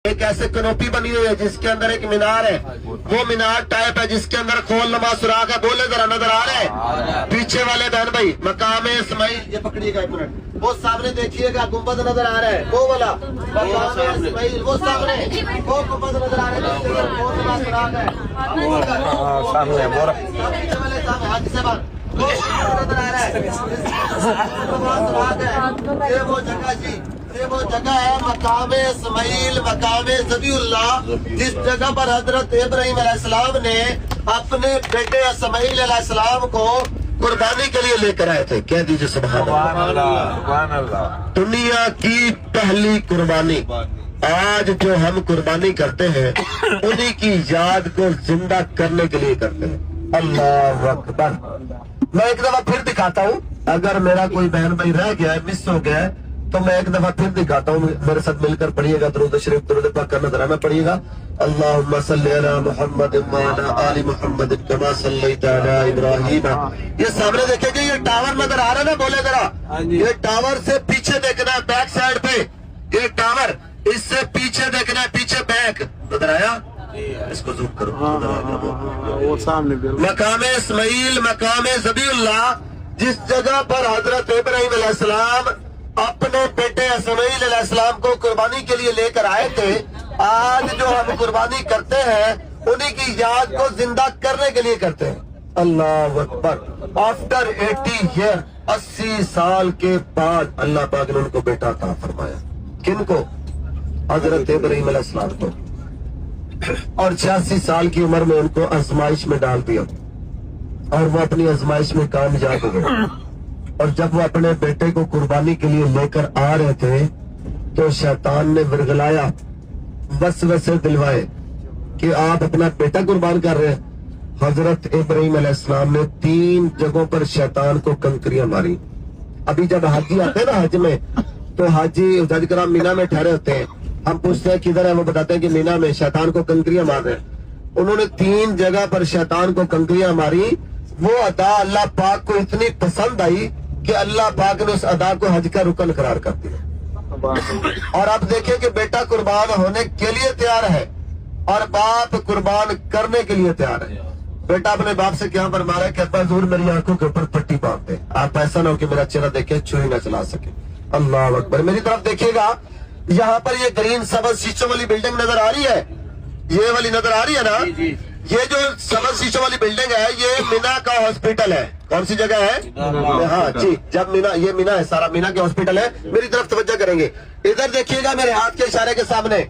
ایک ایسے کنوپی بنی ہوئی ہے جس کے اندر ایک مینار ہے، وہ مینار ٹائپ ہے جس کے اندر کھول نما سوراخ ہے. بولے ذرا نظر آ رہے ہیں؟ پیچھے والے بہن بھائی مقام اسماعیل، یہ پکڑیے گا ایک منٹ، وہ سامنے دیکھیے گا گنبد نظر آ رہا ہے، وہ والا مقام اسماعیل، وہ سامنے وہ گنبد نظر آ رہا ہے جس کے اندر کھول نما سوراخ ہے. سامنے پیچھے والے صاحب حاجی صاحب وہ نظر آ رہا ہے، یہ وہ جگہ جی، یہ وہ جگہ ہے مقام اسماعیل، مقام ذبیح اللہ، جس جگہ پر حضرت ابراہیم علیہ السلام نے اپنے بیٹے اسماعیل علیہ السلام کو قربانی کے لیے لے کر آئے تھے. کہہ دیجیے سبحان اللہ. دنیا کی پہلی قربانی آج جو ہم قربانی کرتے ہیں انہی کی یاد کو زندہ کرنے کے لیے کرتے ہیں. اللہ اکبر. میں ایک دفعہ پھر دکھاتا ہوں، اگر میرا کوئی بہن بھائی رہ گیا ہے، مس ہو گیا ہے، تو میں ایک دفعہ پھر دکھاتا ہوں. میرے ساتھ مل کر پڑھیے گا درود شریف، درود پاک کا نظرانہ پڑھیے گا. اللہم صلی علی محمد وعلی آل محمد کما صلیت علی ابراہیم. یہ سامنے دیکھیں گے، یہ ٹاور نظر آ رہا ہے نا؟ بولے ذرا. یہ ٹاور سے پیچھے دیکھنا ہے، بیک سائڈ پہ یہ ٹاور، اس سے پیچھے دیکھنا ہے، پیچھے بیک نظر آیا؟ اس کو زوم کرو. وہ سامنے مقام اسماعیل، مقام ذبیح اللہ، جس جگہ پر حضرت ابراہیم علیہ السلام اپنے بیٹے اسماعیل علیہ السلام کو قربانی کے لیے لے کر آئے تھے. آج جو ہم قربانی کرتے ہیں انہی کی یاد کو زندہ کرنے کے لیے کرتے ہیں. اللہ اکبر. آفٹر 80 ایئر، 80 سال کے بعد اللہ پاک نے ان کو بیٹا عطا فرمایا. کن کو؟ حضرت ابراہیم علیہ السلام کو. اور 86 سال کی عمر میں ان کو آزمائش میں ڈال دیا اور وہ اپنی آزمائش میں کامیاب ہو گئے. اور جب وہ اپنے بیٹے کو قربانی کے لیے لے کر آ رہے تھے تو شیطان نے ورغلایا، وسوسے دلوائے کہ آپ اپنا بیٹا قربان کر رہے ہیں. حضرت ابراہیم علیہ السلام نے 3 جگہوں پر شیطان کو کنکریاں ماری. ابھی جب حاجی آتے ہیں نا حج میں، تو حاجی حج کرام مینا میں ٹھہرے ہوتے ہیں، ہم پوچھتے ہیں کدھر ہے، وہ بتاتے ہیں کہ مینا میں. شیطان کو کنکریاں مار رہے ہیں. انہوں نے 3 جگہ پر شیطان کو کنکریاں ماری. وہ ادا اللہ پاک کو اتنی پسند آئی کہ اللہ پاک نے اس ادا کو حج کا رکن قرار کر دیا. اور اب دیکھیں کہ بیٹا قربان ہونے کے لیے تیار ہے اور باپ قربان کرنے کے لیے تیار ہے. بیٹا اپنے باپ سے کیا فرما رہا ہے کہ ابا حضور میری آنکھوں کے اوپر پٹی باندھ دے، آپ ایسا نہ ہو کہ میرا چہرہ دیکھے چھری نہ چلا سکے. اللہ اکبر. میری طرف دیکھیے گا، یہاں پر یہ گرین سبز شیشوں والی بلڈنگ نظر آ رہی ہے، یہ والی نظر آ رہی ہے نا؟ یہ جو سبز شیشوں والی بلڈنگ ہے یہ مینا کا ہاسپٹل ہے. کون سی جگہ ہے؟ ہاں جی. جب مینا، یہ مینا ہے، سارا مینا کے ہاسپٹل ہے. میری طرف توجہ کریں گے، ادھر دیکھیے گا میرے ہاتھ کے اشارے کے سامنے